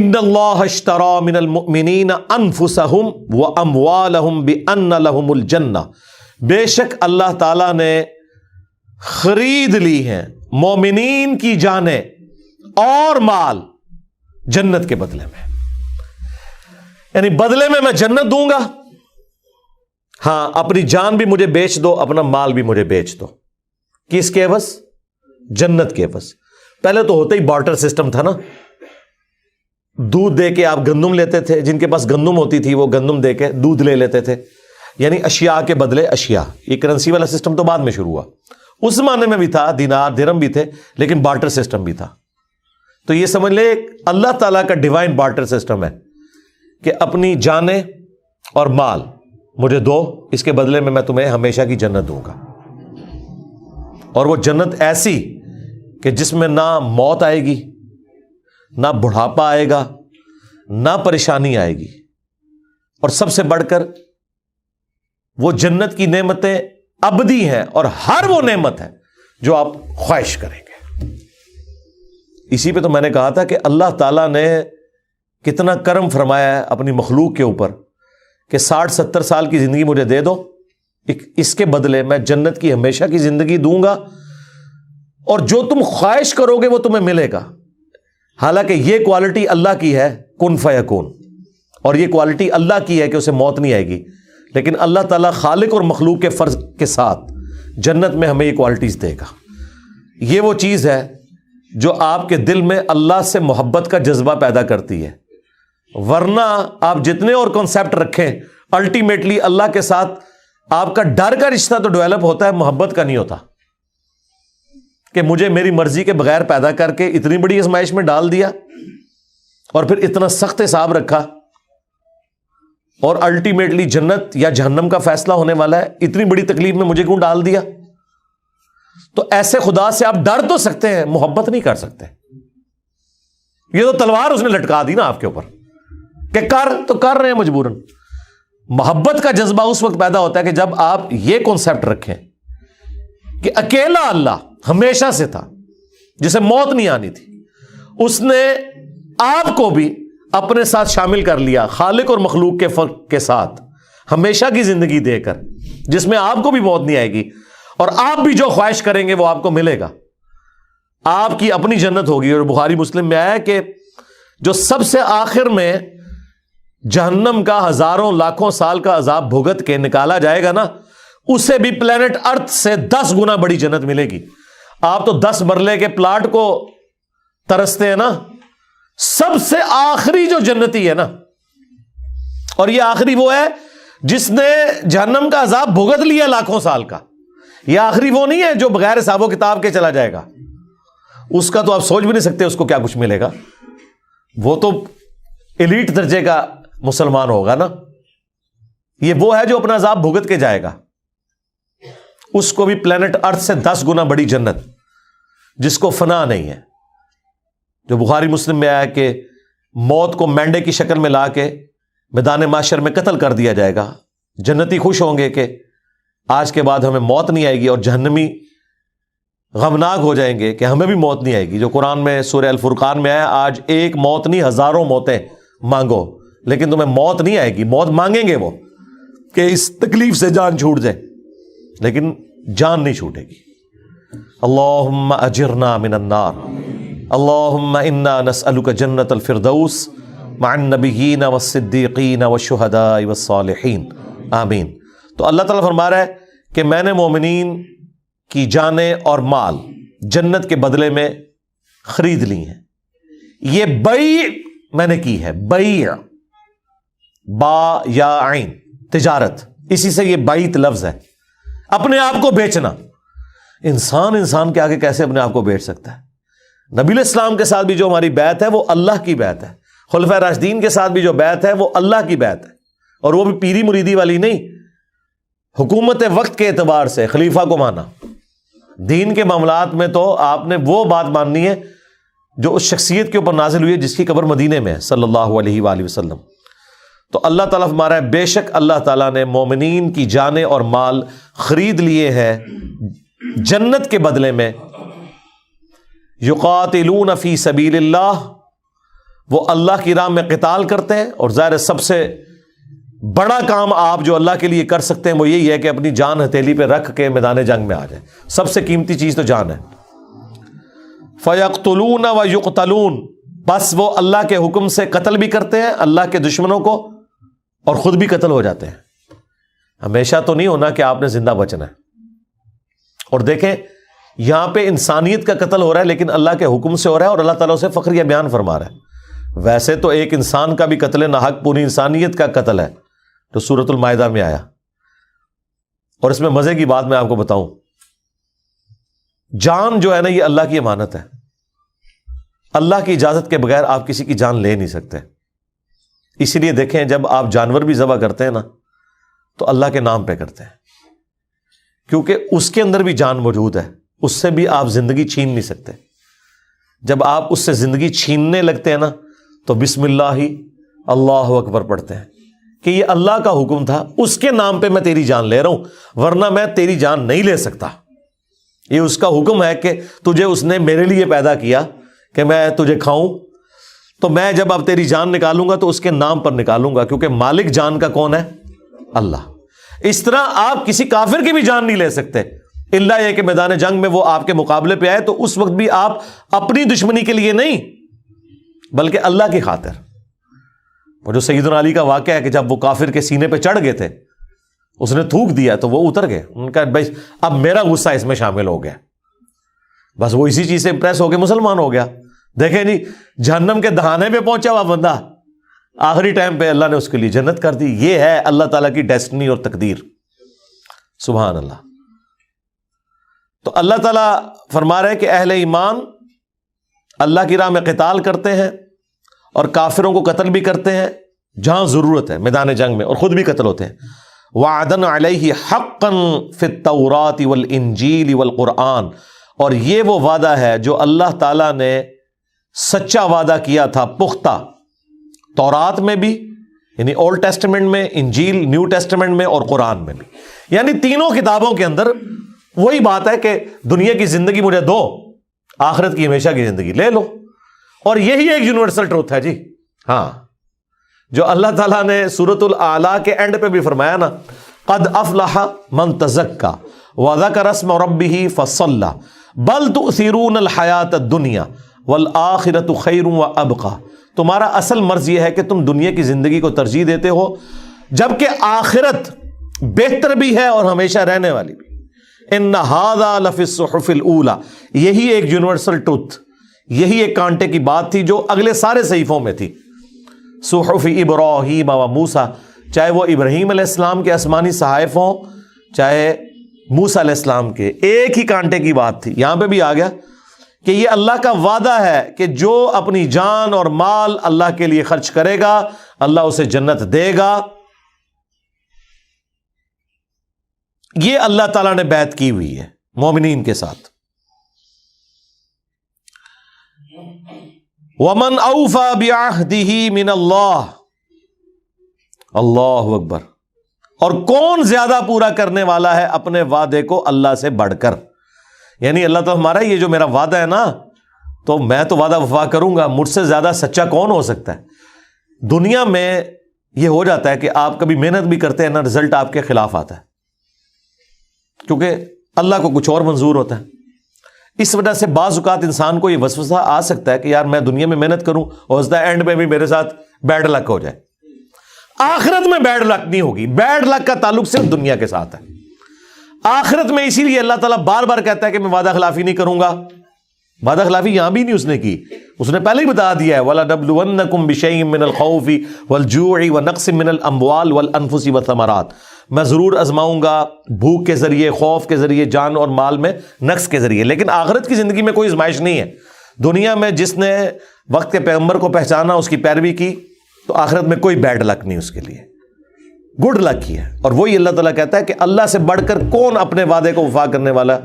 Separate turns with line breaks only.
ان اللہ اشتری من المؤمنین انفسہم واموالہم بان لہم الجنہ، بے شک اللہ تعالیٰ نے خرید لی ہیں مومنین کی جانیں اور مال جنت کے بدلے میں، یعنی بدلے میں میں جنت دوں گا، ہاں اپنی جان بھی مجھے بیچ دو، اپنا مال بھی مجھے بیچ دو، کس کے عوض؟ جنت کے عوض۔ پہلے تو ہوتا ہی بارٹر سسٹم تھا نا، دودھ دے کے آپ گندم لیتے تھے، جن کے پاس گندم ہوتی تھی وہ گندم دے کے دودھ لے لیتے تھے، یعنی اشیاء کے بدلے اشیاء۔ یہ کرنسی والا سسٹم تو بعد میں شروع ہوا، اس زمانے میں بھی تھا، دینار درہم بھی تھے، لیکن بارٹر سسٹم بھی تھا۔ تو یہ سمجھ لے اللہ تعالیٰ کا ڈیوائن بارٹر سسٹم ہے کہ اپنی جانیں اور مال مجھے دو، اس کے بدلے میں تمہیں ہمیشہ کی جنت دوں گا، اور وہ جنت ایسی کہ جس میں نہ موت آئے گی، نہ بڑھاپا آئے گا، نہ پریشانی آئے گی، اور سب سے بڑھ کر وہ جنت کی نعمتیں ابدی ہیں، اور ہر وہ نعمت ہے جو آپ خواہش کریں گے۔ اسی پہ تو میں نے کہا تھا کہ اللہ تعالیٰ نے کتنا کرم فرمایا ہے اپنی مخلوق کے اوپر کہ 60-70 سال کی زندگی مجھے دے دو، اس کے بدلے میں جنت کی ہمیشہ کی زندگی دوں گا، اور جو تم خواہش کرو گے وہ تمہیں ملے گا۔ حالانکہ یہ کوالٹی اللہ کی ہے، کن فیکون، اور یہ کوالٹی اللہ کی ہے کہ اسے موت نہیں آئے گی، لیکن اللہ تعالیٰ خالق اور مخلوق کے فرض کے ساتھ جنت میں ہمیں یہ کوالٹیز دے گا۔ یہ وہ چیز ہے جو آپ کے دل میں اللہ سے محبت کا جذبہ پیدا کرتی ہے، ورنہ آپ جتنے اور کنسیپٹ رکھیں، الٹیمیٹلی اللہ کے ساتھ آپ کا ڈر کا رشتہ تو ڈیولپ ہوتا ہے، محبت کا نہیں ہوتا، کہ مجھے میری مرضی کے بغیر پیدا کر کے اتنی بڑی آزمائش میں ڈال دیا، اور پھر اتنا سخت حساب رکھا، اور الٹیمیٹلی جنت یا جہنم کا فیصلہ ہونے والا ہے، اتنی بڑی تکلیف میں مجھے کیوں ڈال دیا؟ تو ایسے خدا سے آپ ڈر تو سکتے ہیں، محبت نہیں کر سکتے۔ یہ تو تلوار اس نے لٹکا دی نا آپ کے اوپر کہ کر تو کر رہے ہیں مجبوراً۔ محبت کا جذبہ اس وقت پیدا ہوتا ہے کہ جب آپ یہ کانسیپٹ رکھیں کہ اکیلا اللہ ہمیشہ سے تھا، جسے موت نہیں آنی تھی، اس نے آپ کو بھی اپنے ساتھ شامل کر لیا، خالق اور مخلوق کے فرق کے ساتھ ہمیشہ کی زندگی دے کر، جس میں آپ کو بھی موت نہیں آئے گی، اور آپ بھی جو خواہش کریں گے وہ آپ کو ملے گا، آپ کی اپنی جنت ہوگی۔ اور بخاری مسلم میں آیا کہ جو سب سے آخر میں جہنم کا ہزاروں لاکھوں سال کا عذاب بھگت کے نکالا جائے گا نا، اسے بھی پلینٹ ارتھ سے 10 گنا بڑی جنت ملے گی۔ آپ تو 10 مرلے کے پلاٹ کو ترستے ہیں نا، سب سے آخری جو جنتی ہے نا، اور یہ آخری وہ ہے جس نے جہنم کا عذاب بھگت لیا لاکھوں سال کا، یہ آخری وہ نہیں ہے جو بغیر حساب و کتاب کے چلا جائے گا، اس کا تو آپ سوچ بھی نہیں سکتے اس کو کیا کچھ ملے گا، وہ تو ایلیٹ درجے کا مسلمان ہوگا نا۔ یہ وہ ہے جو اپنا عذاب بھگت کے جائے گا، اس کو بھی پلینٹ ارتھ سے 10 گنا بڑی جنت، جس کو فنا نہیں ہے، جو بخاری مسلم میں آیا کہ موت کو مینڈے کی شکل میں لا کے میدان محشر میں قتل کر دیا جائے گا۔ جنتی خوش ہوں گے کہ آج کے بعد ہمیں موت نہیں آئے گی، اور جہنمی غمناک ہو جائیں گے کہ ہمیں بھی موت نہیں آئے گی، جو قرآن میں سورہ الفرقان میں آیا، آج ایک موت نہیں ہزاروں موتیں مانگو لیکن تمہیں موت نہیں آئے گی۔ موت مانگیں گے وہ کہ اس تکلیف سے جان چھوٹ جائے، لیکن جان نہیں چھوٹے گی۔ اللہم اجرنا من النار، اللہم انا نسألک جنت الفردوس مع النبیین والصدیقین والشہداء والصالحین، آمین۔ تو اللہ تعالیٰ فرما رہا ہے کہ میں نے مومنین کی جانیں اور مال جنت کے بدلے میں خرید لی ہیں۔ یہ بیع میں نے کی ہے، بیع، با یا عین، تجارت، اسی سے یہ بیعت لفظ ہے، اپنے آپ کو بیچنا۔ انسان کے آگے کیسے اپنے آپ کو بیچ سکتا ہے؟ نبی علیہ السلام کے ساتھ بھی جو ہماری بیعت ہے وہ اللہ کی بیعت ہے، خلفائے راشدین کے ساتھ بھی جو بیعت ہے وہ اللہ کی بیعت ہے، اور وہ بھی پیری مریدی والی نہیں، حکومت وقت کے اعتبار سے خلیفہ کو مانا۔ دین کے معاملات میں تو آپ نے وہ بات ماننی ہے جو اس شخصیت کے اوپر نازل ہوئی ہے جس کی قبر مدینے میں ہے، صلی اللہ علیہ وآلہ وسلم۔ تو اللہ تعالیٰ فرما رہا ہے بے شک اللہ تعالیٰ نے مومنین کی جانیں اور مال خرید لیے ہیں جنت کے بدلے میں، یقاتلون فی سبیل اللہ، وہ اللہ کی راہ میں قتال کرتے ہیں، اور ظاہر سب سے بڑا کام آپ جو اللہ کے لیے کر سکتے ہیں وہ یہی ہے کہ اپنی جان ہتھیلی پہ رکھ کے میدان جنگ میں آ جائیں. سب سے قیمتی چیز تو جان ہے. فَيَقْتُلُونَ وَيُقْتَلُونَ، بس وہ اللہ کے حکم سے قتل بھی کرتے ہیں اللہ کے دشمنوں کو، اور خود بھی قتل ہو جاتے ہیں. ہمیشہ تو نہیں ہونا کہ آپ نے زندہ بچنا ہے. اور دیکھیں یہاں پہ انسانیت کا قتل ہو رہا ہے لیکن اللہ کے حکم سے ہو رہا ہے، اور اللہ تعالیٰ اسے فخریہ بیان فرما رہا ہے. ویسے تو ایک انسان کا بھی قتل ناحق پوری انسانیت کا قتل ہے، تو سورۃ المائدہ میں آیا. اور اس میں مزے کی بات میں آپ کو بتاؤں، جان جو ہے نا یہ اللہ کی امانت ہے. اللہ کی اجازت کے بغیر آپ کسی کی جان لے نہیں سکتے. اسی لیے دیکھیں جب آپ جانور بھی ذبح کرتے ہیں نا تو اللہ کے نام پہ کرتے ہیں، کیونکہ اس کے اندر بھی جان موجود ہے، اس سے بھی آپ زندگی چھین نہیں سکتے. جب آپ اس سے زندگی چھیننے لگتے ہیں نا تو بسم اللہ ہی اللہ اکبر پڑھتے ہیں کہ یہ اللہ کا حکم تھا، اس کے نام پہ میں تیری جان لے رہا ہوں، ورنہ میں تیری جان نہیں لے سکتا. یہ اس کا حکم ہے کہ تجھے اس نے میرے لیے پیدا کیا کہ میں تجھے کھاؤں، تو میں جب اب تیری جان نکالوں گا تو اس کے نام پر نکالوں گا، کیونکہ مالک جان کا کون ہے؟ اللہ. اس طرح آپ کسی کافر کی بھی جان نہیں لے سکتے، اللہ یہ کہ میدان جنگ میں وہ آپ کے مقابلے پہ آئے تو اس وقت بھی آپ اپنی دشمنی کے لیے نہیں بلکہ اللہ کی خاطر. وہ جو سیدنا علی کا واقعہ ہے کہ جب وہ کافر کے سینے پہ چڑھ گئے تھے، اس نے تھوک دیا تو وہ اتر گئے. ان کا بھائی اب میرا غصہ اس میں شامل ہو گیا، بس وہ اسی چیز سے امپریس ہو کے مسلمان ہو گیا. دیکھیں جی جہنم کے دہانے پہ پہنچا ہوا بندہ، آخری ٹائم پہ اللہ نے اس کے لیے جنت کر دی. یہ ہے اللہ تعالیٰ کی ڈیسٹنی اور تقدیر. سبحان اللہ. تو اللہ تعالیٰ فرما رہے کہ اہل ایمان اللہ کی راہ میں قتال کرتے ہیں اور کافروں کو قتل بھی کرتے ہیں جہاں ضرورت ہے میدان جنگ میں، اور خود بھی قتل ہوتے ہیں. وعدن علیہ حقا فی التوراۃ والانجیل والقرآن، اور یہ وہ وعدہ ہے جو اللہ تعالیٰ نے سچا وعدہ کیا تھا پختہ تورات میں بھی، یعنی اولڈ ٹیسٹمنٹ میں، انجیل نیو ٹیسٹمنٹ میں، اور قرآن میں بھی. یعنی تینوں کتابوں کے اندر وہی بات ہے کہ دنیا کی زندگی مجھے دو، آخرت کی ہمیشہ کی زندگی لے لو. اور یہی ایک یونیورسل ٹروتھ ہے جی. ہاں جو اللہ تعالیٰ نے سورۃ الاعلیٰ کے اینڈ پہ بھی فرمایا نا، قد افلح من تزکا وذکر اسم ربہ فصلی بل تؤثرون الحیاۃ الدنیا والآخرۃ خیر وابقی. تمہارا اصل مرض یہ ہے کہ تم دنیا کی زندگی کو ترجیح دیتے ہو جبکہ آخرت بہتر بھی ہے اور ہمیشہ رہنے والی بھی. ان ھذا لفی الصحف الاولی، یہی ایک یونیورسل ٹروتھ، یہی ایک کانٹے کی بات تھی جو اگلے سارے صحیفوں میں تھی. صحف ابراہیم و موسیٰ، چاہے وہ ابراہیم علیہ السلام کے آسمانی صحائف ہوں چاہے موسیٰ علیہ السلام کے، ایک ہی کانٹے کی بات تھی. یہاں پہ بھی آ گیا کہ یہ اللہ کا وعدہ ہے کہ جو اپنی جان اور مال اللہ کے لیے خرچ کرے گا اللہ اسے جنت دے گا. یہ اللہ تعالیٰ نے بیعت کی ہوئی ہے مومنین کے ساتھ. وَمَنْ أَوْفَى بِعَهْدِهِ مِنَ اللَّهِ، اللہ اکبر. اور کون زیادہ پورا کرنے والا ہے اپنے وعدے کو اللہ سے بڑھ کر. یعنی اللہ تو ہمارا یہ جو میرا وعدہ ہے نا تو میں تو وعدہ وفا کروں گا، مجھ سے زیادہ سچا کون ہو سکتا ہے. دنیا میں یہ ہو جاتا ہے کہ آپ کبھی محنت بھی کرتے ہیں نا، رزلٹ آپ کے خلاف آتا ہے کیونکہ اللہ کو کچھ اور منظور ہوتا ہے. اس وجہ سے بعض اوقات انسان کو یہ وسوسہ آ سکتا ہے کہ یار میں دنیا میں محنت کروں اور اس دا اینڈ میں بھی میرے ساتھ بیڈ لک ہو جائے. آخرت میں بیڈ لک نہیں ہوگی، بیڈ لک کا تعلق صرف دنیا کے ساتھ ہے. آخرت میں اسی لیے اللہ تعالیٰ بار بار کہتا ہے کہ میں وعدہ خلافی نہیں کروں گا. وعدہ خلافی یہاں بھی نہیں اس نے کی، اس نے پہلے ہی بتا دیا ہے وَلَنَبْلُوَنَّكُمْ بِشَيْءٍ مِّنَ الْخَوْفِ وَالْجُوعِ وَنَقْصٍ مِّنَ الْأَمْوَالِ وَالْأَنفُسِ وَالثَّمَرَاتِ. میں ضرور آزماؤں گا بھوک کے ذریعے، خوف کے ذریعے، جان اور مال میں نقص کے ذریعے. لیکن آخرت کی زندگی میں کوئی آزمائش نہیں ہے. دنیا میں جس نے وقت کے پیغمبر کو پہچانا، اس کی پیروی کی، تو آخرت میں کوئی بیڈ لک نہیں اس کے لیے، گڈ لک ہی ہے. اور وہی اللہ تعالیٰ کہتا ہے کہ اللہ سے بڑھ کر کون اپنے وعدے کو وفا کرنے والا ہے.